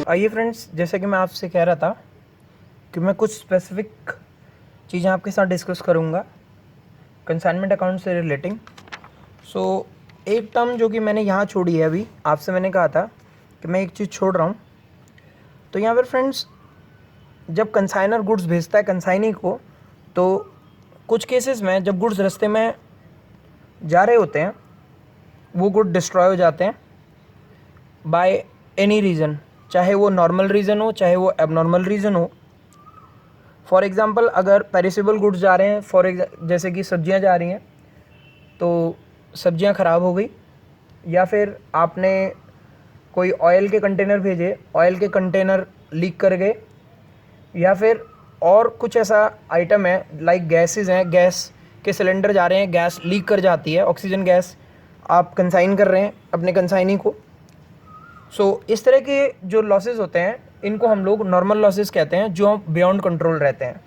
आइए फ्रेंड्स, जैसे कि मैं आपसे कह रहा था कि मैं कुछ स्पेसिफिक चीज़ें आपके साथ डिस्कस करूँगा कंसाइनमेंट अकाउंट से रिलेटिंग। एक टर्म जो कि मैंने यहाँ छोड़ी है, अभी आपसे मैंने कहा था कि मैं एक चीज़ छोड़ रहा हूँ। तो यहाँ पर फ्रेंड्स, जब कंसाइनर गुड्स भेजता है कंसाइनी को, तो कुछ केसेस में जब गुड्स रास्ते में जा रहे होते हैं वो गुड डिस्ट्रॉय हो जाते हैं बाय एनी रीज़न, चाहे वो नॉर्मल रीज़न हो चाहे वो एबनॉर्मल रीज़न हो। फॉर एग्ज़ाम्पल, अगर पेरिसेबल गुड्स जा रहे हैं, जैसे कि सब्जियां जा रही हैं, तो सब्जियां ख़राब हो गई, या फिर आपने कोई ऑयल के कंटेनर भेजे, ऑयल के कंटेनर लीक कर गए, या फिर और कुछ ऐसा आइटम है लाइक गैसेस हैं, गैस के सिलेंडर जा रहे हैं, गैस लीक कर जाती है, ऑक्सीजन गैस आप कंसाइन कर रहे हैं अपने कंसाइनी को। इस तरह के जो लॉसेस होते हैं इनको हम लोग नॉर्मल लॉसेस कहते हैं, जो बियॉन्ड कंट्रोल रहते हैं।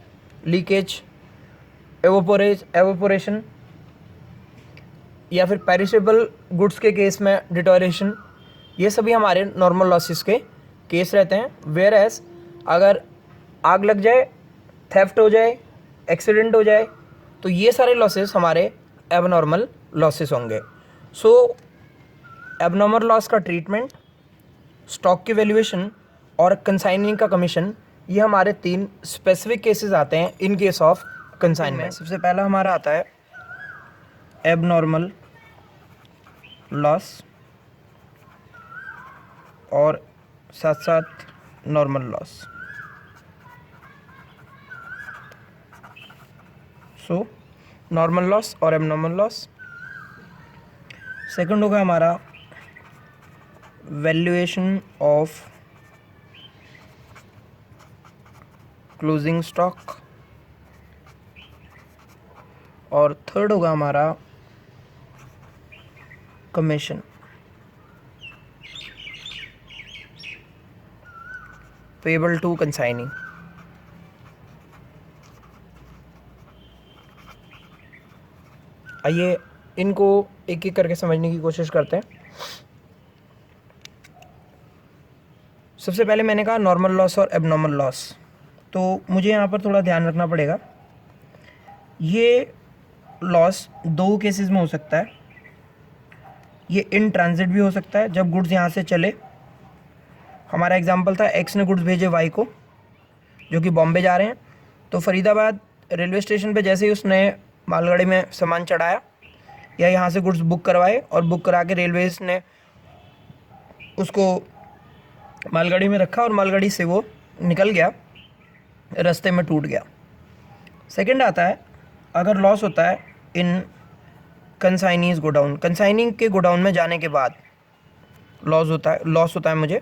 लीकेज, एवोपोरेशन, या फिर पेरिशेबल गुड्स के केस में डिटोरेशन, ये सभी हमारे नॉर्मल लॉसेस के केस रहते हैं। वेयर एज अगर आग लग जाए, थेफ्ट हो जाए, एक्सीडेंट हो जाए, तो ये सारे लॉसेस हमारे एबनॉर्मल लॉसेस होंगे। एबनॉर्मल लॉस का ट्रीटमेंट, स्टॉक की वैल्यूएशन और कंसाइनिंग का कमीशन, ये हमारे 3 स्पेसिफिक केसेस आते हैं इन केस ऑफ कंसाइनमेंट। सबसे पहला हमारा आता है एबनॉर्मल लॉस और साथ साथ नॉर्मल लॉस। नॉर्मल लॉस और एबनॉर्मल लॉस। सेकंड होगा हमारा वैल्यूएशन ऑफ क्लोजिंग स्टॉक, और थर्ड होगा हमारा कमीशन। Payable to consignee. आइए इनको एक एक करके समझने की कोशिश करते हैं। सबसे पहले मैंने कहा नॉर्मल लॉस और एबनॉर्मल लॉस, तो मुझे यहाँ पर थोड़ा ध्यान रखना पड़ेगा। ये लॉस 2 केसेस में हो सकता है। ये इन ट्रांजिट भी हो सकता है, जब गुड्स यहाँ से चले। हमारा एग्जांपल था, एक्स ने गुड्स भेजे वाई को जो कि बॉम्बे जा रहे हैं, तो फरीदाबाद रेलवे स्टेशन पे जैसे ही उसने मालगाड़ी में सामान चढ़ाया या यहाँ से गुड्स बुक करवाए, और बुक करा के रेलवेज ने उसको मालगाड़ी में रखा और मालगाड़ी से वो निकल गया, रास्ते में टूट गया। सेकंड आता है, अगर लॉस होता है इन कंसाइनीज गोडाउन, कंसाइनिंग के गोडाउन में जाने के बाद लॉस होता है मुझे,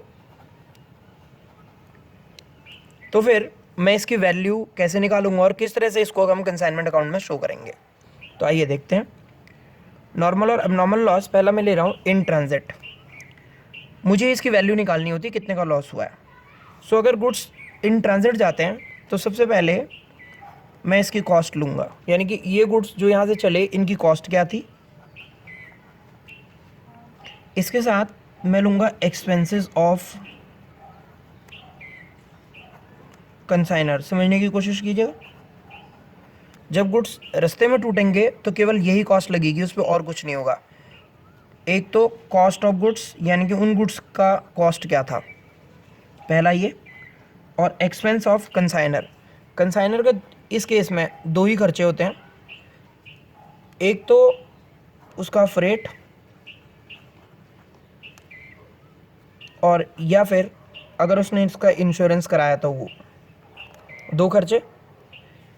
तो फिर मैं इसकी वैल्यू कैसे निकालूंगा और किस तरह से इसको हम कंसाइनमेंट अकाउंट में शो करेंगे। तो आइए देखते हैं। नॉर्मल और एबनॉर्मल लॉस, पहला मैं ले रहा हूँ इन ट्रांजिट। मुझे इसकी वैल्यू निकालनी होती है कितने का लॉस हुआ है। अगर गुड्स इन ट्रांजिट जाते हैं तो सबसे पहले मैं इसकी कॉस्ट लूँगा, यानी कि ये गुड्स जो यहाँ से चले इनकी कॉस्ट क्या थी। इसके साथ मैं लूँगा एक्सपेंसेस ऑफ कंसाइनर। समझने की कोशिश कीजिएगा, जब गुड्स रास्ते में टूटेंगे तो केवल यही कॉस्ट लगेगी, उस पर और कुछ नहीं होगा। एक तो कॉस्ट ऑफ गुड्स, यानी कि उन गुड्स का कॉस्ट क्या था, पहला ये, और एक्सपेंस ऑफ कंसाइनर। कंसाइनर का इस केस में 2 ही खर्चे होते हैं, एक तो उसका फ्रेट, और या फिर अगर उसने इसका इंश्योरेंस कराया तो वो 2 खर्चे।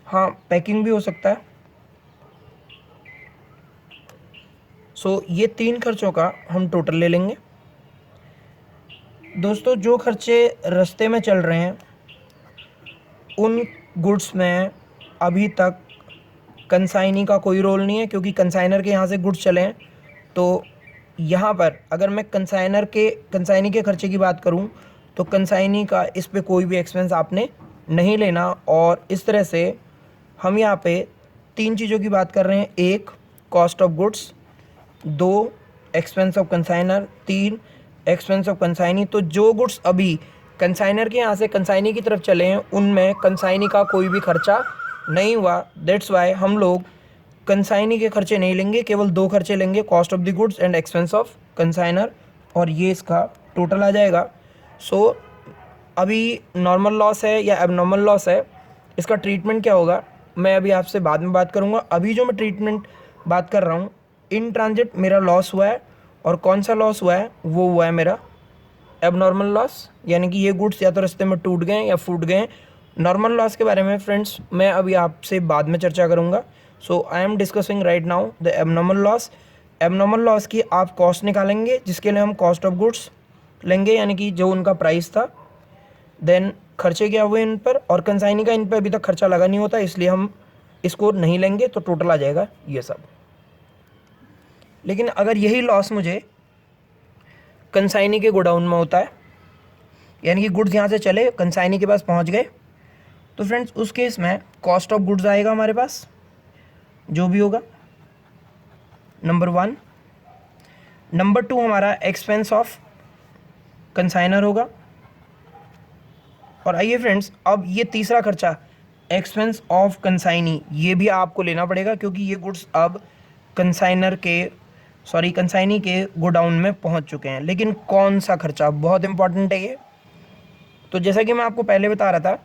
हाँ, पैकिंग भी हो सकता है। ये 3 खर्चों का हम टोटल ले लेंगे। दोस्तों, जो खर्चे रास्ते में चल रहे हैं उन गुड्स में अभी तक कंसाइनी का कोई रोल नहीं है, क्योंकि कंसाइनर के यहाँ से गुड्स चले हैं। तो यहाँ पर अगर मैं कंसाइनी के खर्चे की बात करूँ तो कंसाइनी का इस पे कोई भी एक्सपेंस आपने नहीं लेना। और इस तरह से हम यहाँ पे 3 चीज़ों की बात कर रहे हैं, 1 cost of goods, 2 expense of consignor, 3 expense of consignee. तो जो गुड्स अभी कंसाइनर के यहाँ से कंसाइनी की तरफ चले हैं, उनमें कंसाइनी का कोई भी खर्चा नहीं हुआ। दैट्स वाई हम लोग कंसाइनी के खर्चे नहीं लेंगे, केवल दो खर्चे लेंगे, cost of the goods and expense of consignor, और ये इसका टोटल आ जाएगा। सो अभी नॉर्मल लॉस है या एबनॉर्मल लॉस है, इसका ट्रीटमेंट क्या होगा मैं अभी आपसे बाद में बात करूँगा। अभी जो मैं ट्रीटमेंट बात कर रहा हूँ, इन ट्रांजिट मेरा लॉस हुआ है, और कौन सा लॉस हुआ है, वो हुआ है मेरा एबनॉर्मल लॉस, यानी कि ये गुड्स या तो रास्ते में टूट गए या फूट गए। नॉर्मल लॉस के बारे में फ्रेंड्स मैं अभी आपसे बाद में चर्चा करूँगा। So I am discussing right now the abnormal loss. Abnormal loss की आप कॉस्ट निकालेंगे, जिसके लिए हम कॉस्ट ऑफ गुड्स लेंगे, यानी कि जो उनका प्राइस था, देन खर्चे क्या हुए इन पर, और कंसाइनी का इन पर अभी तक खर्चा लगा नहीं होता, इसलिए हम इसको नहीं लेंगे, तो टोटल आ जाएगा ये सब। लेकिन अगर यही लॉस मुझे कंसाइनी के गोडाउन में होता है, यानी कि गुड्स यहाँ से चले कंसाइनी के पास पहुँच गए, तो फ्रेंड्स उस केस में कॉस्ट ऑफ गुड्स आएगा हमारे पास, जो भी होगा, नंबर 1। नंबर 2 हमारा एक्सपेंस ऑफ कंसाइनर होगा। और आइए फ्रेंड्स, अब ये तीसरा खर्चा एक्सपेंस ऑफ कंसाइनी, ये भी आपको लेना पड़ेगा, क्योंकि ये गुड्स अब कंसाइनी के गोडाउन में पहुंच चुके हैं। लेकिन कौन सा खर्चा, बहुत इंपॉर्टेंट है ये। तो जैसा कि मैं आपको पहले बता रहा था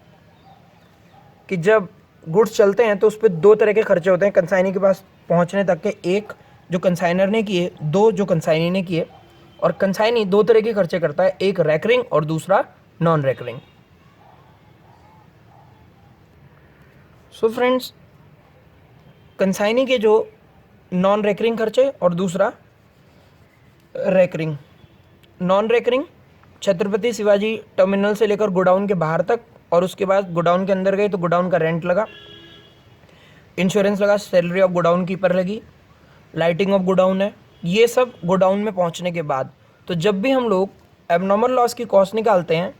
कि जब गुड्स चलते हैं तो उस पर दो तरह के खर्चे होते हैं कंसाइनी के पास पहुंचने तक के, एक जो कंसाइनर ने किए, दो जो कंसाइनी ने किए। और कंसाइनी दो तरह के खर्चे करता है, एक रेकरिंग और दूसरा non recurring. So friends, consignee के जो नॉन रेकरिंग खर्चे और दूसरा recurring. Non recurring Chhatrapati Shivaji terminal से लेकर गोडाउन के बाहर तक, और उसके बाद गोडाउन के अंदर गए तो गोडाउन का रेंट लगा, इंश्योरेंस लगा, सैलरी ऑफ गोडाउन कीपर लगी, लाइटिंग ऑफ गोडाउन है, ये सब गोडाउन में पहुंचने के बाद। तो जब भी हम लोग एबनॉर्मल लॉस की कॉस्ट निकालते हैं,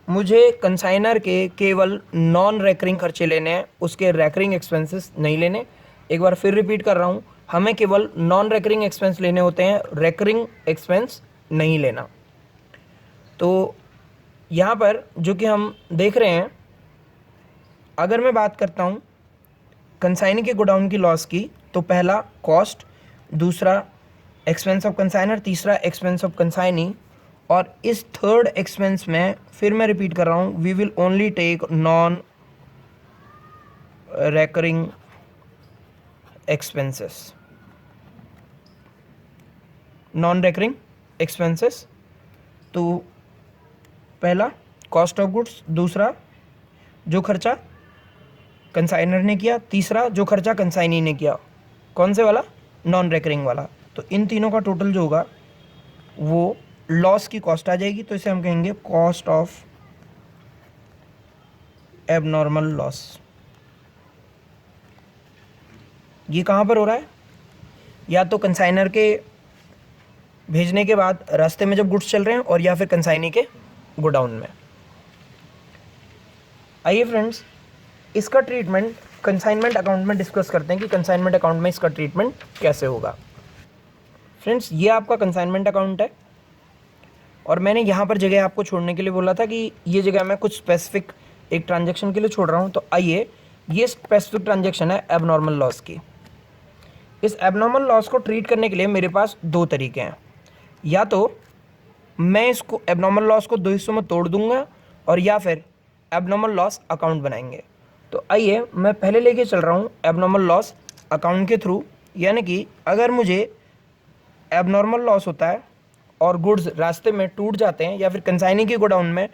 मुझे कंसाइनर के केवल नॉन रेकरिंग खर्चे लेने हैं, उसके रेकरिंग एक्सपेंसेस नहीं लेने। एक बार फिर रिपीट कर रहा हूँ, हमें केवल नॉन रेकरिंग एक्सपेंस लेने होते हैं, रेकरिंग एक्सपेंस नहीं लेना। तो यहाँ पर जो कि हम देख रहे हैं, अगर मैं बात करता हूँ कंसाइनी के गोडाउन की लॉस की, तो पहला कॉस्ट, दूसरा एक्सपेंस ऑफ कंसाइनर, तीसरा एक्सपेंस ऑफ कंसाइनी। और इस थर्ड एक्सपेंस में फिर मैं रिपीट कर रहा हूँ, we will only take non recurring expenses, non recurring expenses. तो पहला कॉस्ट ऑफ गुड्स, दूसरा जो खर्चा कंसाइनर ने किया, तीसरा जो खर्चा कंसाइनी ने किया। कौन से वाला? नॉन रेकरिंग वाला। तो इन तीनों का टोटल जो होगा वो लॉस की कॉस्ट आ जाएगी। तो इसे हम कहेंगे कॉस्ट ऑफ एबनॉर्मल लॉस। ये कहाँ पर हो रहा है? या तो कंसाइनर के भेजने के बाद रास्ते में जब गुड्स चल रहे हैं, और या फिर कंसाइनी के गोडाउन में। आइए फ्रेंड्स, इसका ट्रीटमेंट कंसाइनमेंट अकाउंट में डिस्कस करते हैं कि कंसाइनमेंट अकाउंट में इसका ट्रीटमेंट कैसे होगा। फ्रेंड्स, ये आपका कंसाइनमेंट अकाउंट है, और मैंने यहाँ पर जगह आपको छोड़ने के लिए बोला था कि ये जगह मैं कुछ स्पेसिफिक एक ट्रांजैक्शन के लिए छोड़ रहा हूँ। तो आइए, ये स्पेसिफिक ट्रांजैक्शन है एबनॉर्मल लॉस की। इस एबनॉर्मल लॉस को ट्रीट करने के लिए मेरे पास दो तरीके हैं। या तो मैं इसको एबनॉर्मल लॉस को दो हिस्सों में तोड़ दूंगा, और या फिर एबनॉर्मल लॉस अकाउंट बनाएंगे। तो आइए, मैं पहले लेके चल रहा हूँ एबनॉर्मल लॉस अकाउंट के थ्रू। यानी कि अगर मुझे एबनॉर्मल लॉस होता है और गुड्स रास्ते में टूट जाते हैं, या फिर कंसाइनी के गोडाउन में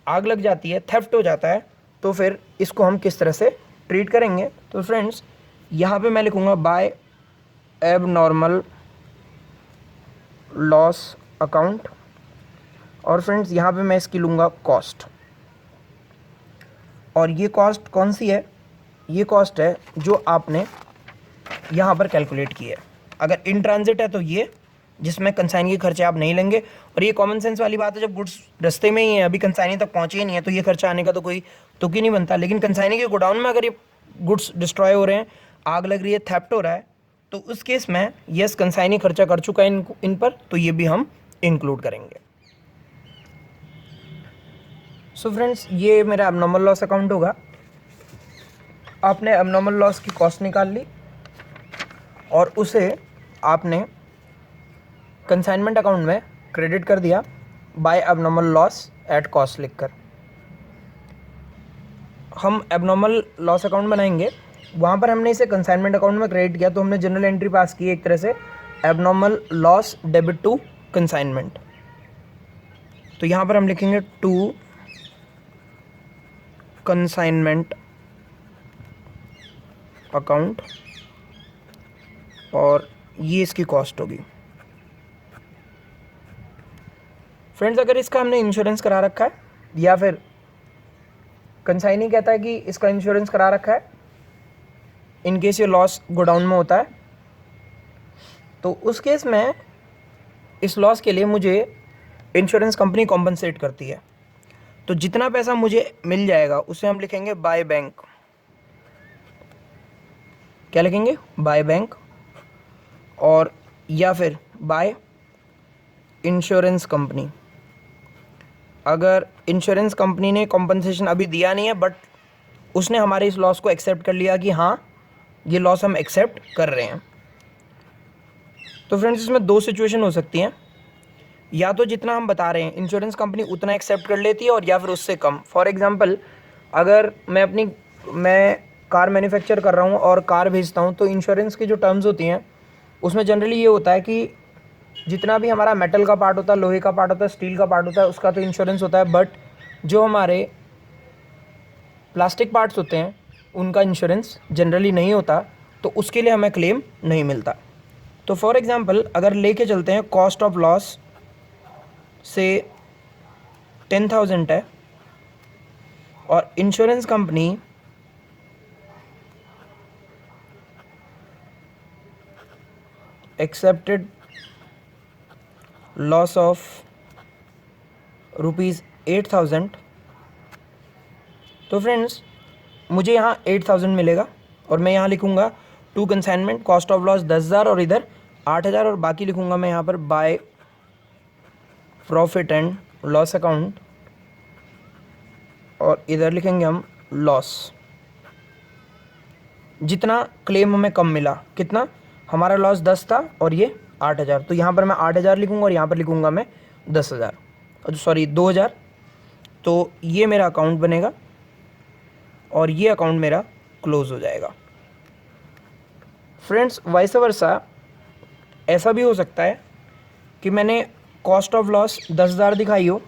आग लग जाती है, थेफ्ट हो जाता है, तो फिर इसको हम किस तरह से ट्रीट करेंगे। तो फ्रेंड्स, यहाँ पे मैं लिखूँगा बाय एबनॉर्मल लॉस अकाउंट, और फ्रेंड्स यहाँ पे मैं इसकी लूँगा कॉस्ट। और ये कॉस्ट कौन सी है? ये कॉस्ट है जो आपने यहाँ पर कैलकुलेट की है। अगर इन ट्रांजिट है तो ये, जिसमें कंसाइनी के खर्चे आप नहीं लेंगे। और ये कॉमन सेंस वाली बात है, जब गुड्स रास्ते में ही है, अभी कंसाइनी तक पहुँचे ही नहीं है, तो ये खर्चा आने का तो कोई तुक ही नहीं बनता। लेकिन कंसाइनी के गोडाउन में अगर ये गुड्स डिस्ट्रॉय हो रहे हैं, आग लग रही है, थेफ्ट हो रहा है, तो उस केस में यस कंसाइनी खर्चा कर चुका है इन पर, तो ये भी हम इंक्लूड करेंगे। सो फ्रेंड्स, ये मेरा एबनॉर्मल लॉस अकाउंट होगा। आपने एबनॉर्मल लॉस की कॉस्ट निकाल ली और उसे आपने कंसाइनमेंट अकाउंट में क्रेडिट कर दिया by abnormal loss at cost लिखकर। हम एबनॉर्मल लॉस अकाउंट बनाएंगे, वहाँ पर हमने इसे कंसाइनमेंट अकाउंट में क्रेडिट किया तो हमने जनरल एंट्री पास की एक तरह से abnormal loss debit to consignment. तो यहाँ पर हम लिखेंगे टू कंसाइनमेंट अकाउंट और ये इसकी कॉस्ट होगी। फ्रेंड्स, अगर इसका हमने इंश्योरेंस करा रखा है या फिर कंसाइनी कहता है कि इसका इंश्योरेंस करा रखा है इन केस ये लॉस गोडाउन में होता है, तो उस केस में इस लॉस के लिए मुझे इंश्योरेंस कंपनी कॉम्पनसेट करती है। तो जितना पैसा मुझे मिल जाएगा उसे हम लिखेंगे बाय बैंक। क्या लिखेंगे? बाय बैंक, और या फिर बाय इंश्योरेंस कंपनी। अगर इंश्योरेंस कंपनी ने कॉम्पनसेशन अभी दिया नहीं है बट उसने हमारे इस लॉस को एक्सेप्ट कर लिया कि हाँ ये लॉस हम एक्सेप्ट कर रहे हैं, तो फ्रेंड्स इसमें दो सिचुएशन हो सकती हैं। या तो जितना हम बता रहे हैं इंश्योरेंस कंपनी उतना एक्सेप्ट कर लेती है, और या फिर उससे कम। फॉर एग्जांपल, अगर मैं कार मैन्युफैक्चर कर रहा हूँ और कार भेजता हूँ, तो इंश्योरेंस की जो टर्म्स होती हैं उसमें जनरली ये होता है कि जितना भी हमारा मेटल का पार्ट होता है, लोहे का पार्ट होता है, स्टील का पार्ट होता है, उसका तो इंश्योरेंस होता है, बट जो हमारे प्लास्टिक पार्ट्स होते हैं उनका इंश्योरेंस जनरली नहीं होता, तो उसके लिए हमें क्लेम नहीं मिलता। तो फॉर एग्जांपल, अगर लेके चलते हैं कॉस्ट ऑफ लॉस से 10,000 है और insurance company accepted loss of ₹8,000, तो फ्रेंड्स मुझे यहाँ 8,000 मिलेगा और मैं यहाँ लिखूँगा to consignment cost of loss 10,000 और इधर 8,000, और बाकी लिखूँगा मैं यहाँ पर bye profit and loss account, और इधर लिखेंगे हम लॉस। जितना क्लेम हमें कम मिला, कितना, हमारा लॉस 10 था और ये 8,000, तो यहाँ पर मैं 8,000 लिखूँगा और यहाँ पर लिखूँगा मैं 10,000, सॉरी 2,000। तो ये मेरा अकाउंट बनेगा और ये अकाउंट मेरा क्लोज हो जाएगा। फ्रेंड्स, वाइस वर्सा ऐसा भी हो सकता है कि मैंने कॉस्ट ऑफ लॉस 10,000 दिखाई हो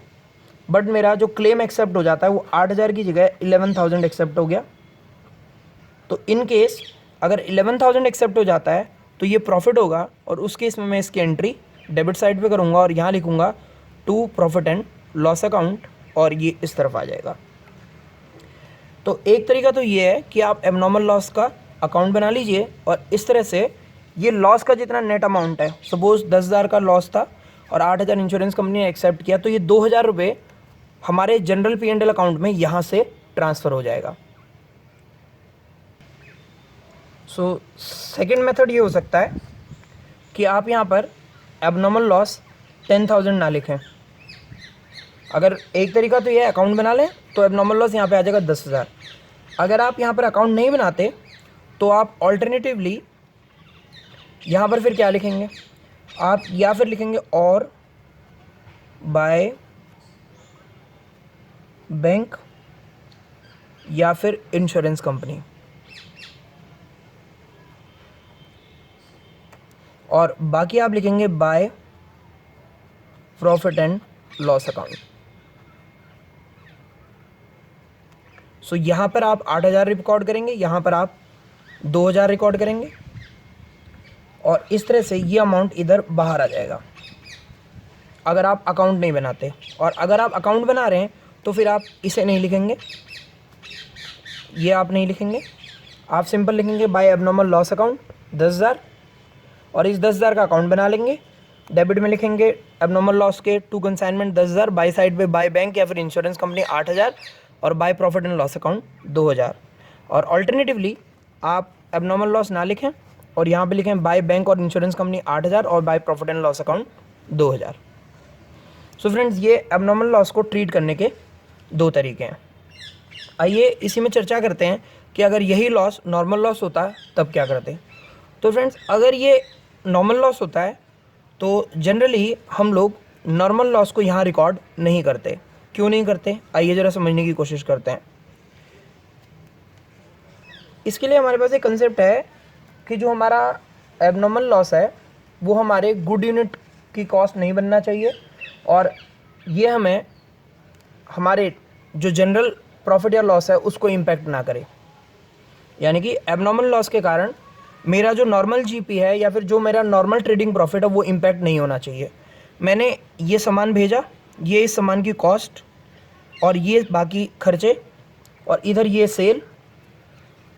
बट मेरा जो क्लेम एक्सेप्ट हो जाता है वो 8,000 की जगह 11,000 एक्सेप्ट हो गया। तो इन केस अगर 11,000 एक्सेप्ट हो जाता है तो ये प्रॉफिट होगा, और उस केस में मैं इसकी एंट्री डेबिट साइड पे करूँगा और यहाँ लिखूँगा to profit and loss account, और ये इस तरफ आ जाएगा। तो एक तरीका तो ये है कि आप एबनॉर्मल लॉस का अकाउंट बना लीजिए और इस तरह से ये लॉस का जितना नेट अमाउंट है, सपोज 10,000 का लॉस था और 8,000 इंश्योरेंस कंपनी ने एक्सेप्ट किया, तो ये 2,000 रुपये हमारे जनरल P&L अकाउंट में यहाँ से ट्रांसफ़र हो जाएगा। सो सेकेंड मेथड ये हो सकता है कि आप यहाँ पर एबनॉर्मल लॉस 10,000 ना लिखें। अगर एक तरीका तो ये अकाउंट बना लें तो एबनॉर्मल लॉस यहाँ पे आ जाएगा 10,000। अगर आप यहाँ पर अकाउंट नहीं बनाते तो आप ऑल्टरनेटिवली यहाँ पर फिर क्या लिखेंगे, आप या फिर लिखेंगे और बाय बैंक या फिर इंश्योरेंस कंपनी, और बाकी आप लिखेंगे by profit and loss account. So यहाँ पर आप 8,000 रिकॉर्ड करेंगे, यहाँ पर आप 2,000 रिकॉर्ड करेंगे, और इस तरह से ये अमाउंट इधर बाहर आ जाएगा अगर आप अकाउंट नहीं बनाते। और अगर आप अकाउंट बना रहे हैं तो फिर आप इसे नहीं लिखेंगे, ये आप नहीं लिखेंगे, आप सिंपल लिखेंगे बाय एबनॉर्मल लॉस अकाउंट 10,000, और इस 10,000 का अकाउंट बना लेंगे। डेबिट में लिखेंगे एबनॉर्मल लॉस के टू कंसाइनमेंट 10,000, बाई साइड पे बाय बैंक या फिर इंश्योरेंस कंपनी 8,000, और bye profit and loss account 2,000। और अल्टरनेटिवली आप एबनॉर्मल लॉस ना लिखें और यहाँ पे लिखें बाय बैंक और इंश्योरेंस कंपनी 8,000 और bye profit and loss account 2,000। So friends, ये एबनॉर्मल लॉस को ट्रीट करने के दो तरीके हैं। आइए इसी में चर्चा करते हैं कि अगर यही लॉस नॉर्मल लॉस होता है तब क्या करते हैं। तो फ्रेंड्स, अगर ये नॉर्मल लॉस होता है तो जनरली हम लोग नॉर्मल लॉस को यहाँ रिकॉर्ड नहीं करते। क्यों नहीं करते, आइए ज़रा समझने की कोशिश करते हैं। इसके लिए हमारे पास एक कंसेप्ट है कि जो हमारा एबनॉर्मल लॉस है वो हमारे गुड यूनिट की कॉस्ट नहीं बनना चाहिए, और ये हमें हमारे जो जनरल प्रॉफिट या लॉस है उसको इम्पैक्ट ना करे। यानी कि एबनॉर्मल लॉस के कारण मेरा जो नॉर्मल जीपी है या फिर जो मेरा नॉर्मल ट्रेडिंग प्रॉफिट है वो इम्पैक्ट नहीं होना चाहिए। मैंने ये सामान भेजा, ये इस सामान की कॉस्ट, और ये बाकी खर्चे, और इधर ये सेल।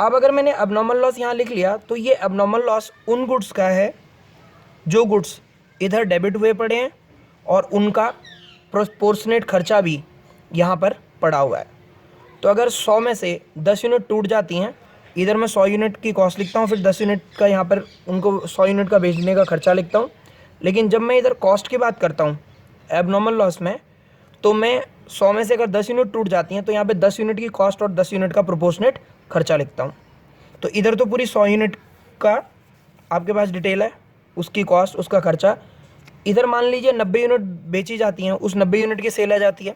अब अगर मैंने एबनॉर्मल लॉस यहाँ लिख लिया तो ये एबनॉर्मल लॉस उन गुड्स का है जो गुड्स इधर डेबिट हुए पड़े हैं और उनका प्रोपोर्शनेट खर्चा भी यहाँ पर पड़ा हुआ है। तो अगर 100 में से 10 यूनिट टूट जाती हैं, इधर मैं 100 यूनिट की कॉस्ट लिखता हूँ, फिर 10 यूनिट का यहाँ पर उनको 100 यूनिट का बेचने का खर्चा लिखता हूँ। लेकिन जब मैं इधर कॉस्ट की बात करता हूँ एबनॉर्मल लॉस में, तो मैं 100 में से अगर 10 यूनिट टूट जाती हैं तो यहाँ पे 10 यूनिट की कॉस्ट और 10 यूनिट का प्रोपोर्शनेट खर्चा लिखता हूँ। तो इधर तो पूरी 100 यूनिट का आपके पास डिटेल है, उसकी कॉस्ट, उसका खर्चा। इधर मान लीजिए 90 यूनिट बेची जाती हैं, उस 90 यूनिट की सेल आ जाती है,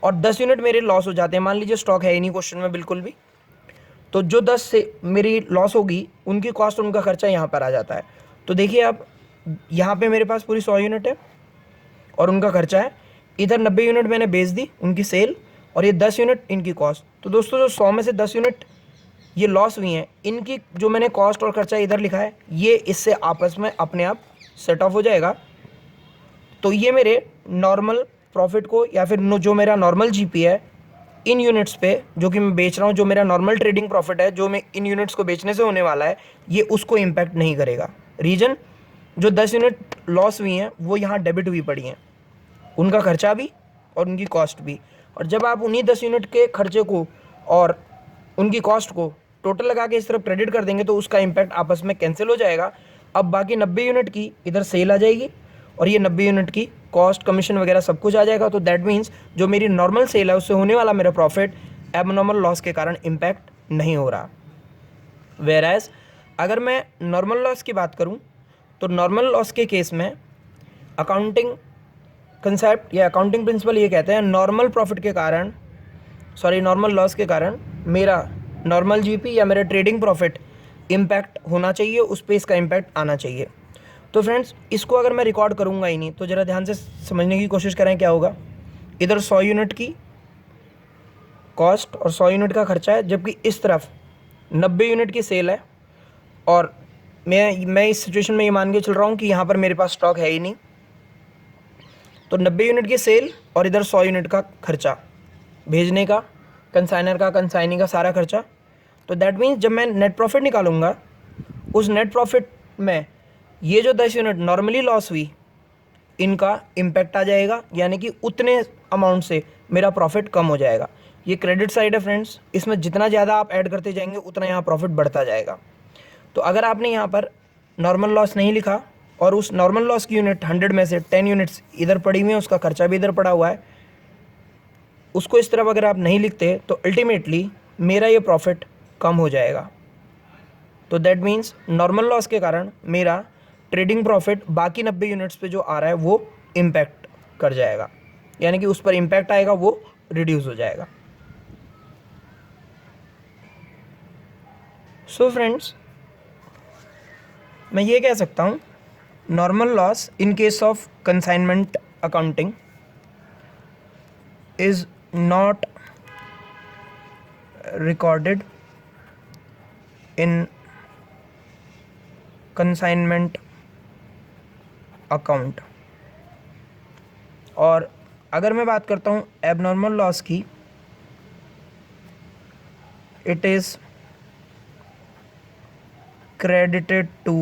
और 10 यूनिट मेरे लॉस हो जाते हैं। मान लीजिए स्टॉक है ही नहीं क्वेश्चन में बिल्कुल भी, तो जो 10 से मेरी लॉस होगी उनकी कॉस्ट, उनका खर्चा यहाँ पर आ जाता है। तो देखिए अब यहाँ पे मेरे पास पूरी 100 यूनिट है और उनका खर्चा है, इधर 90 यूनिट मैंने बेच दी उनकी सेल, और ये 10 यूनिट इनकी कॉस्ट। तो दोस्तों जो 100 में से 10 यूनिट ये लॉस हुई हैं, इनकी जो मैंने कॉस्ट और खर्चा इधर लिखा है ये इससे आपस में अपने आप सेट ऑफ हो जाएगा। तो ये मेरे नॉर्मल प्रॉफिट को या फिर जो मेरा नॉर्मल जीपी है इन यूनिट्स पे जो कि मैं बेच रहा हूँ, जो मेरा नॉर्मल ट्रेडिंग प्रॉफिट है जो मैं इन यूनिट्स को बेचने से होने वाला है, ये उसको इम्पैक्ट नहीं करेगा। रीजन, जो 10 यूनिट लॉस हुई हैं वो यहाँ डेबिट हुई पड़ी हैं, उनका खर्चा भी और उनकी कॉस्ट भी। और जब आप उन्हीं 10 यूनिट के खर्चे को और उनकी कॉस्ट को टोटल लगा के इस तरफ क्रेडिट कर देंगे तो उसका इम्पैक्ट आपस में कैंसिल हो जाएगा। अब बाकी 90 यूनिट की इधर सेल आ जाएगी और ये 90 यूनिट की कॉस्ट, कमीशन वगैरह सब कुछ आ जाएगा। तो दैट मीन्स जो मेरी नॉर्मल सेल है उससे होने वाला मेरा प्रॉफिट एबनॉर्मल लॉस के कारण इम्पैक्ट नहीं हो रहा। वेयर एज अगर मैं नॉर्मल लॉस की बात करूं तो नॉर्मल लॉस के केस में अकाउंटिंग कंसेप्ट या अकाउंटिंग प्रिंसिपल ये कहते हैं नॉर्मल प्रॉफिट के कारण, नॉर्मल लॉस के कारण मेरा नॉर्मल जीपी या मेरा ट्रेडिंग प्रॉफिट इम्पैक्ट होना चाहिए, उस पर इसका इम्पैक्ट आना चाहिए। तो फ्रेंड्स, इसको अगर मैं रिकॉर्ड करूँगा ही नहीं तो ज़रा ध्यान से समझने की कोशिश करें क्या होगा। इधर 100 यूनिट की कॉस्ट और 100 यूनिट का खर्चा है, जबकि इस तरफ 90 यूनिट की सेल है, और मैं इस सिचुएशन में ये मान के चल रहा हूँ कि यहाँ पर मेरे पास स्टॉक है ही नहीं। तो 90 यूनिट की सेल और इधर 100 यूनिट का खर्चा, भेजने का, कंसाइनर का, कंसाइनी का सारा खर्चा। तो दैट मीन्स जब मैं नेट प्रॉफिट निकालूंगा, उस नेट प्रॉफिट में ये जो 10 यूनिट नॉर्मली लॉस हुई इनका इम्पैक्ट आ जाएगा, यानी कि उतने अमाउंट से मेरा प्रॉफिट कम हो जाएगा। ये क्रेडिट साइड है फ्रेंड्स, इसमें जितना ज़्यादा आप ऐड करते जाएंगे उतना यहाँ प्रॉफिट बढ़ता जाएगा। तो अगर आपने यहाँ पर नॉर्मल लॉस नहीं लिखा और उस नॉर्मल लॉस की यूनिट 100 में से 10 यूनिट्स इधर पड़ी हुई हैं, उसका खर्चा भी इधर पड़ा हुआ है, उसको इस तरफ अगर आप नहीं लिखते तो अल्टीमेटली मेरा ये प्रॉफिट कम हो जाएगा। तो दैट मीन्स नॉर्मल लॉस के कारण मेरा ट्रेडिंग प्रॉफिट बाकी 90 यूनिट्स पे जो आ रहा है वो इम्पैक्ट कर जाएगा, यानी कि उस पर इम्पैक्ट आएगा, वो रिड्यूस हो जाएगा। सो फ्रेंड्स, मैं ये कह सकता हूँ normal loss in case of consignment accounting is not recorded in consignment account। और अगर मैं बात करता हूँ एबनॉर्मल लॉस की, it is credited to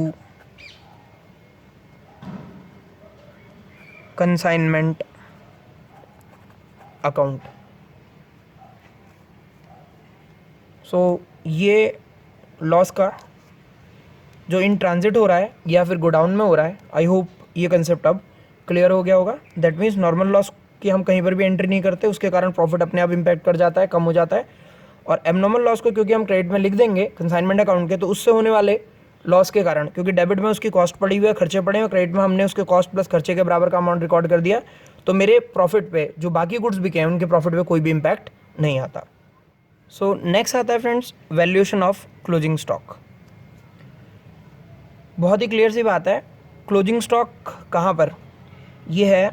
consignment account। सो ये लॉस का जो इन ट्रांजिट हो रहा है या फिर गोडाउन में हो रहा है, आई होप ये कंसेप्ट अब क्लियर हो गया होगा। दैट मीन्स नॉर्मल लॉस कि हम कहीं पर भी एंट्री नहीं करते, उसके कारण प्रॉफिट अपने आप इम्पैक्ट कर जाता है, कम हो जाता है। और एबनॉर्मल लॉस को क्योंकि हम क्रेडिट में लिख देंगे कंसाइनमेंट अकाउंट के, तो उससे होने वाले लॉस के कारण, क्योंकि डेबिट में उसकी कॉस्ट पड़ी हुई है, खर्चे पड़े हैं, क्रेडिट में हमने उसके कॉस्ट प्लस खर्चे के बराबर का अमाउंट रिकॉर्ड कर दिया, तो मेरे प्रॉफिट पे जो बाकी गुड्स बिके हैं उनके प्रॉफिट पे कोई भी इम्पैक्ट नहीं आता। सो नेक्स्ट आता है friends valuation of closing stock. बहुत ही क्लियर सी बात है, क्लोजिंग स्टॉक कहाँ पर, ये है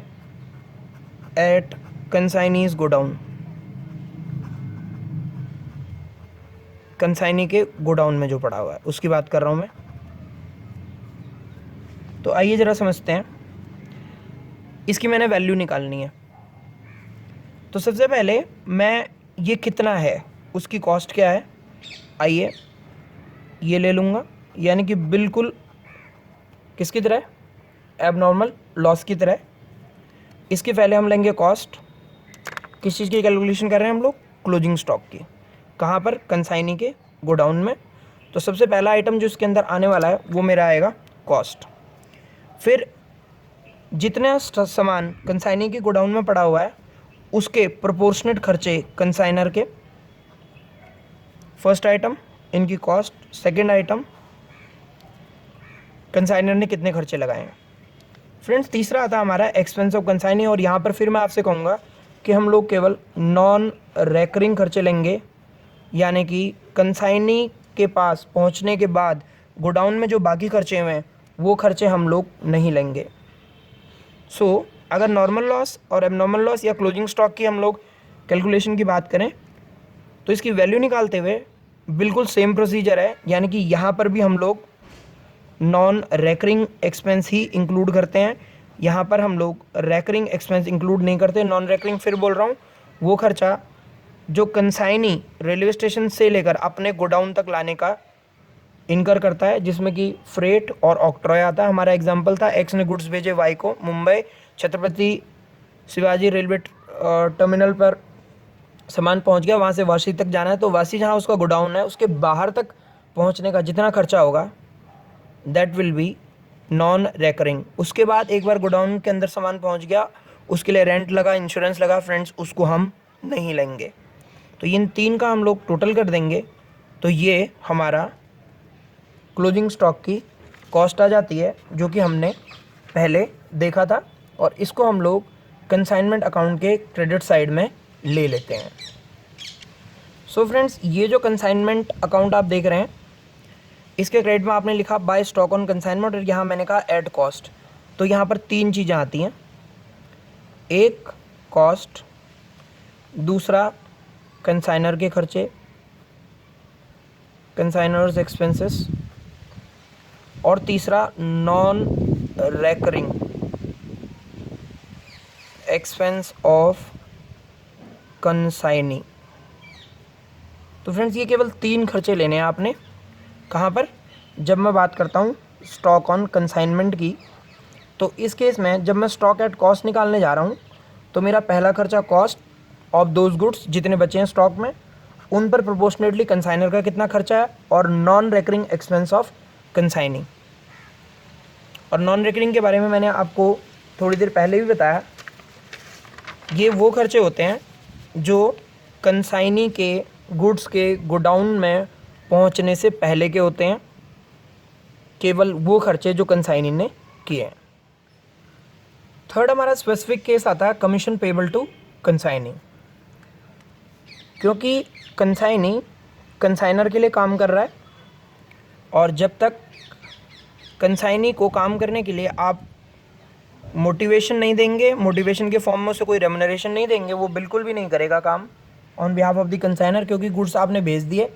एट कंसाइनीज गोडाउन, कंसाइनी के गोडाउन में जो पड़ा हुआ है उसकी बात कर रहा हूँ मैं। तो आइए ज़रा समझते हैं, इसकी मैंने वैल्यू निकालनी है। तो सबसे पहले मैं ये कितना है उसकी कॉस्ट क्या है, आइए ये ले लूँगा, यानी कि बिल्कुल किसकी तरह, एबनॉर्मल लॉस की तरह। इसके पहले हम लेंगे कॉस्ट, किस चीज़ की कैलकुलेशन कर रहे हैं हम लोग, क्लोजिंग स्टॉक की, कहाँ पर, कंसाइनी के गोडाउन में। तो सबसे पहला आइटम जो इसके अंदर आने वाला है वो मेरा आएगा कॉस्ट। फिर जितना सामान कंसाइनी के गोडाउन में पड़ा हुआ है उसके प्रोपोर्शनेट खर्चे कंसाइनर के, फर्स्ट आइटम इनकी कॉस्ट। सेकंड आइटम कंसाइनर ने कितने खर्चे लगाए हैं। फ्रेंड्स तीसरा आता है हमारा एक्सपेंस ऑफ कंसाइनी, और यहाँ पर फिर मैं आपसे कहूँगा कि हम लोग केवल नॉन रेकरिंग खर्चे लेंगे, यानी कि कंसाइनी के पास पहुँचने के बाद गोडाउन में जो बाकी खर्चे हुए हैं वो खर्चे हम लोग नहीं लेंगे। सो अगर नॉर्मल लॉस और एबनॉर्मल लॉस या क्लोजिंग स्टॉक की हम लोग कैलकुलेशन की बात करें तो इसकी वैल्यू निकालते हुए बिल्कुल सेम प्रोसीजर है, यानी कि यहाँ पर भी हम लोग नॉन रेकरिंग एक्सपेंस ही इंक्लूड करते हैं, यहाँ पर हम लोग रेकरिंग एक्सपेंस इंक्लूड नहीं करते। नॉन रेकरिंग फिर बोल रहा हूँ, वो खर्चा जो कंसाइनी रेलवे स्टेशन से लेकर अपने गोडाउन तक लाने का इनकर करता है, जिसमें कि फ्रेट और ऑक्ट्रॉय आता है। हमारा एग्जांपल था, एक्स ने गुड्स भेजे वाई को, मुंबई छत्रपति शिवाजी रेलवे टर्मिनल पर सामान पहुंच गया, वहाँ से वाशी तक जाना है, तो वाशी जहाँ उसका गोडाउन है उसके बाहर तक पहुँचने का जितना खर्चा होगा that will B non recurring. उसके बाद एक बार गोडाउन के अंदर सामान पहुँच गया, उसके लिए रेंट लगा, इंश्योरेंस लगा, फ्रेंड्स उसको हम नहीं लेंगे। तो इन तीन का हम लोग टोटल कर देंगे, तो ये हमारा क्लोजिंग स्टॉक की कॉस्ट आ जाती है, जो कि हमने पहले देखा था, और इसको हम लोग कंसाइनमेंट अकाउंट के क्रेडिट साइड में ले लेते हैं। सो फ्रेंड्स ये जो कंसाइनमेंट अकाउंट आप देख रहे हैं, इसके क्रेडिट में आपने लिखा बाय स्टॉक ऑन कंसाइनमेंट, और यहाँ मैंने कहा एड कॉस्ट। तो यहाँ पर तीन चीज़ें आती हैं, एक कॉस्ट, दूसरा कंसाइनर के खर्चे, कंसाइनर्स एक्सपेंसेस, और तीसरा non recurring expense of consignee. तो फ्रेंड्स ये केवल तीन खर्चे लेने हैं आपने। कहाँ पर, जब मैं बात करता हूँ स्टॉक ऑन कंसाइनमेंट की, तो इस केस में जब मैं स्टॉक एट कॉस्ट निकालने जा रहा हूँ तो मेरा पहला खर्चा कॉस्ट ऑफ दोज गुड्स जितने बचे हैं स्टॉक में, उन पर प्रोपोर्शनेटली कंसाइनर का कितना खर्चा है, और non recurring expense of consignee. और नॉन रेकरिंग के बारे में मैंने आपको थोड़ी देर पहले भी बताया, ये वो खर्चे होते हैं जो कंसाइनी के गुड्स के गोडाउन में पहुंचने से पहले के होते हैं, केवल वो खर्चे जो कंसाइनी ने किए हैं। थर्ड हमारा स्पेसिफिक केस आता है कमीशन पेबल टू कंसाइनी, क्योंकि कंसाइनी कंसाइनर के लिए काम कर रहा है, और जब तक कंसाइनी को काम करने के लिए आप मोटिवेशन नहीं देंगे, मोटिवेशन के फॉर्म में उसे कोई रेम्युनरेशन नहीं देंगे, वो बिल्कुल भी नहीं करेगा काम on behalf of the consignor, क्योंकि गुड्स आपने भेज दिए,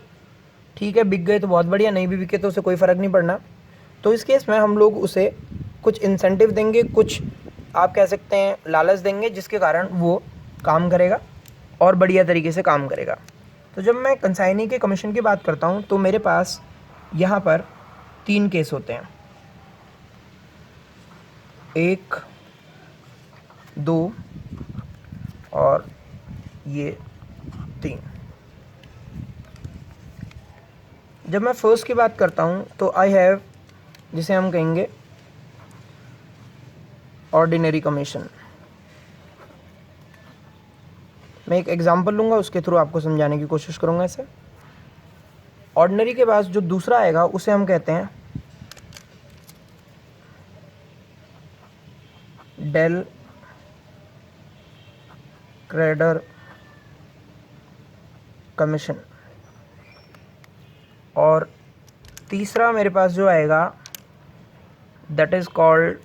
ठीक है, बिक गए तो बहुत बढ़िया, नहीं भी बिके तो उसे कोई फ़र्क नहीं पड़ना। तो इस केस में हम लोग उसे कुछ इंसेंटिव देंगे, कुछ आप कह सकते हैं लालच देंगे, जिसके कारण वो काम करेगा और बढ़िया तरीके से काम करेगा। तो जब मैं कंसाइनी के कमीशन की बात करता हूँ तो मेरे पास यहाँ पर तीन केस होते हैं, 1, 2 और ये 3। जब मैं फर्स्ट की बात करता हूँ तो आई हैव, जिसे हम कहेंगे ऑर्डिनरी कमीशन। मैं एक एग्जांपल लूँगा, उसके थ्रू आपको समझाने की कोशिश करूँगा इसे। ऑर्डिनरी के पास जो दूसरा आएगा उसे हम कहते हैं डेल क्रेडर कमीशन, और तीसरा मेरे पास जो आएगा that is called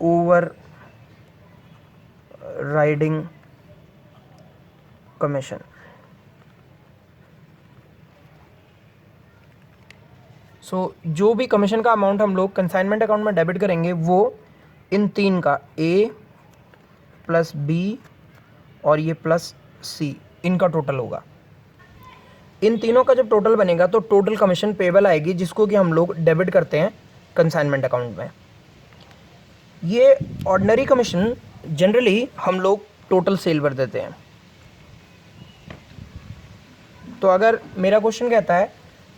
overriding commission. So जो भी कमीशन का अमाउंट हम लोग कंसाइनमेंट अकाउंट में डेबिट करेंगे वो इन तीन का ए प्लस बी और ये प्लस सी, इनका टोटल होगा। इन तीनों का जब टोटल बनेगा तो टोटल कमीशन पेबल आएगी, जिसको कि हम लोग डेबिट करते हैं कंसाइनमेंट अकाउंट में। ये ऑर्डिनरी कमीशन जनरली हम लोग टोटल सेल पर देते हैं। तो अगर मेरा क्वेश्चन कहता है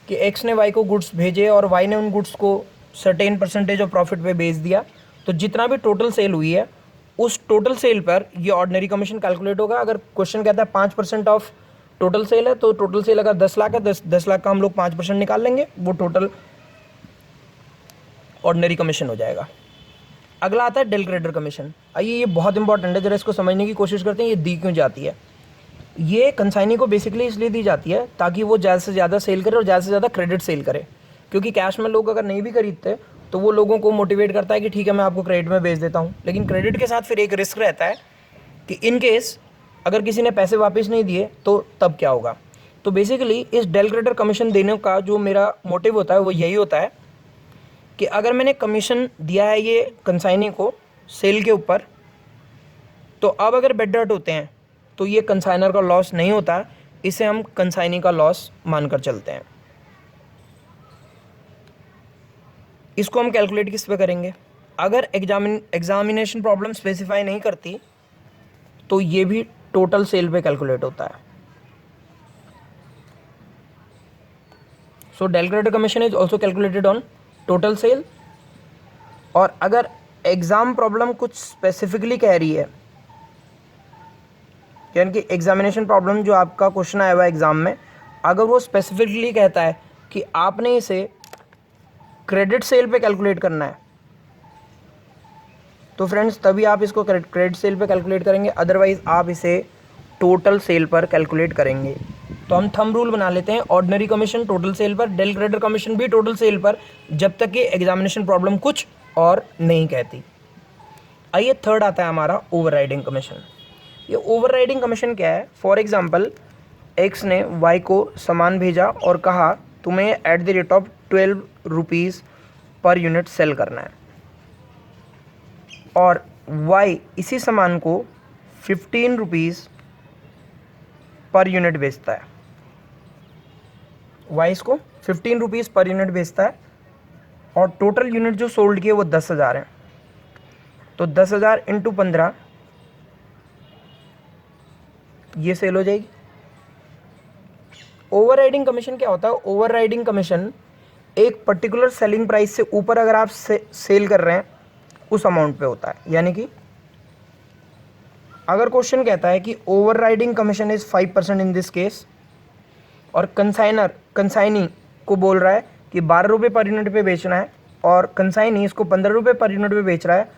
कि एक्स ने वाई को गुड्स भेजे और वाई ने उन गुड्स को सर्टेन परसेंटेज ऑफ प्रॉफिट पे बेच दिया, तो जितना भी टोटल सेल हुई है उस टोटल सेल पर ये ऑर्डिनरी कमीशन कैलकुलेट होगा। अगर क्वेश्चन कहता है 5% ऑफ टोटल सेल है, तो टोटल सेल अगर 10 लाख है, 10 लाख का हम लोग 5% निकाल लेंगे, वो टोटल ऑर्डिनरी कमीशन हो जाएगा। अगला आता है डेल क्रेडिटर कमीशन। आइए, ये बहुत इंपॉर्टेंट है, जरा इसको समझने की कोशिश करते हैं ये दी क्यों जाती है। ये कंसाइनी को बेसिकली इसलिए दी जाती है ताकि वो ज़्यादा से ज़्यादा सेल करे और ज़्यादा से ज़्यादा क्रेडिट सेल करे, क्योंकि कैश में लोग अगर नहीं भी खरीदते तो वो लोगों को मोटिवेट करता है कि ठीक है मैं आपको क्रेडिट में बेच देता हूँ। लेकिन क्रेडिट के साथ फिर एक रिस्क रहता है कि इन केस अगर किसी ने पैसे वापस नहीं दिए तो तब क्या होगा। तो बेसिकली इस डेल क्रेडिटर कमीशन देने का जो मेरा मोटिव होता है वो यही होता है कि अगर मैंने कमीशन दिया है ये कंसाइनी को सेल के ऊपर, तो अब अगर बेड डेट होते हैं तो ये कंसाइनर का लॉस नहीं होता, इसे हम कंसाइनी का लॉस मानकर चलते हैं। इसको हम कैलकुलेट किस पे करेंगे? अगर एग्जामिनेशन प्रॉब्लम स्पेसिफाई नहीं करती तो ये भी टोटल सेल पे कैलकुलेट होता है। So del credere commission is also calculated on total sale. और अगर एग्जाम प्रॉब्लम कुछ स्पेसिफिकली कह रही है, यानी कि एग्जामिनेशन प्रॉब्लम जो आपका क्वेश्चन आया हुआ है एग्जाम में, अगर वो स्पेसिफिकली कहता है कि आपने इसे क्रेडिट सेल पे कैलकुलेट करना है, तो फ्रेंड्स तभी आप इसको क्रेडिट सेल पे कैलकुलेट करेंगे, अदरवाइज आप इसे टोटल सेल पर कैलकुलेट करेंगे। तो हम थंब रूल बना लेते हैं, ऑर्डिनरी कमीशन टोटल सेल पर, डेल क्रेडिटर कमीशन भी टोटल सेल पर, जब तक कि एग्जामिनेशन प्रॉब्लम कुछ और नहीं कहती। आइए, थर्ड आता है हमारा ओवरराइडिंग कमीशन। ये ओवरराइडिंग कमीशन क्या है? फॉर एग्जांपल, एक्स ने वाई को सामान भेजा और कहा तुम्हें at the rate of 12 rupees per unit sale करना है, और वाई इसी सामान को 15 रुपीज़ पर यूनिट बेचता है। वाई इसको 15 रुपीज़ पर यूनिट बेचता है और टोटल यूनिट जो सोल्ड किए वो 10,000 हैं। तो 10,000 इंटू 15 ये सेल हो जाएगी। ओवरराइडिंग कमीशन क्या होता है? ओवरराइडिंग कमीशन एक पर्टिकुलर सेलिंग प्राइस से ऊपर अगर आप सेल कर रहे हैं उस अमाउंट पे होता है। यानी कि अगर क्वेश्चन कहता है कि overriding commission is 5% in this case, और कंसाइनी को बोल रहा है कि 12 रुपये पर यूनिट पे बेचना है और कंसाइनी इसको 15 रुपये पर यूनिट पे बेच रहा है,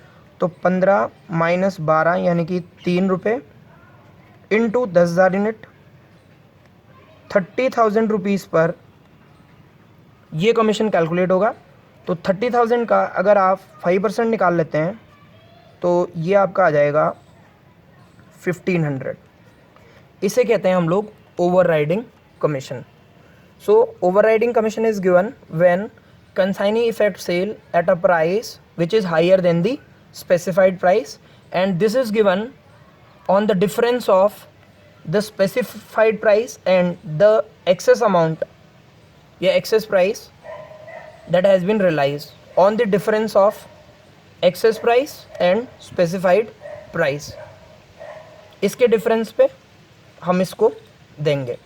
तो 15 माइनस 12 यानी कि 3 रुपये इंटू 10,000 यूनिट, 30,000 रुपीज़ पर ये कमीशन कैलकुलेट होगा। तो 30,000 का अगर आप 5% निकाल लेते हैं तो ये आपका आ जाएगा 1,500। इसे कहते हैं हम लोग overriding commission. So overriding commission is given when consignee effect sale at a price which is higher than the specified price, and this is given on the difference of the specified price and the excess amount या excess price that has been realized on the difference of excess price and specified price। इसके difference पे हम इसको देंगे।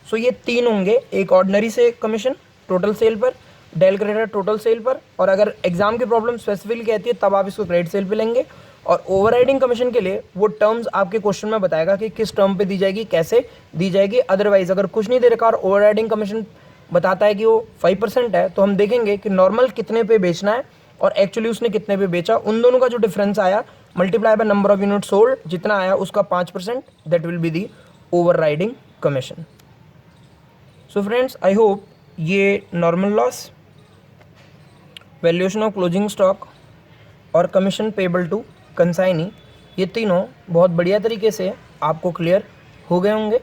सो ये तीन होंगे, एक ऑर्डिनरी से कमीशन टोटल सेल पर, डेल क्रेडिटर टोटल सेल पर, और अगर एग्जाम की प्रॉब्लम स्पेसिफिकली कहती है तब आप इसको क्रेडिट सेल पे लेंगे, और ओवरराइडिंग कमीशन के लिए वो टर्म्स आपके क्वेश्चन में बताएगा कि किस टर्म पे दी जाएगी, कैसे दी जाएगी। अदरवाइज अगर कुछ नहीं दे रखा और ओवरराइडिंग कमीशन बताता है कि वो 5% है, तो हम देखेंगे कि नॉर्मल कितने पे बेचना है और एक्चुअली उसने कितने पे बेचा, उन दोनों का जो डिफरेंस आया multiply by number of unit sold, जितना आया उसका 5%, that will be the overriding commission. So friends, I hope ये normal loss, valuation of closing stock और कमीशन पेबल टू कंसाइनी, ये तीनों बहुत बढ़िया तरीके से आपको क्लियर हो गए होंगे।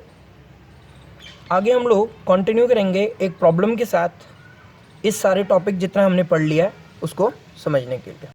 आगे हम लोग कंटिन्यू करेंगे एक प्रॉब्लम के साथ इस सारे टॉपिक जितना हमने पढ़ लिया है उसको समझने के लिए।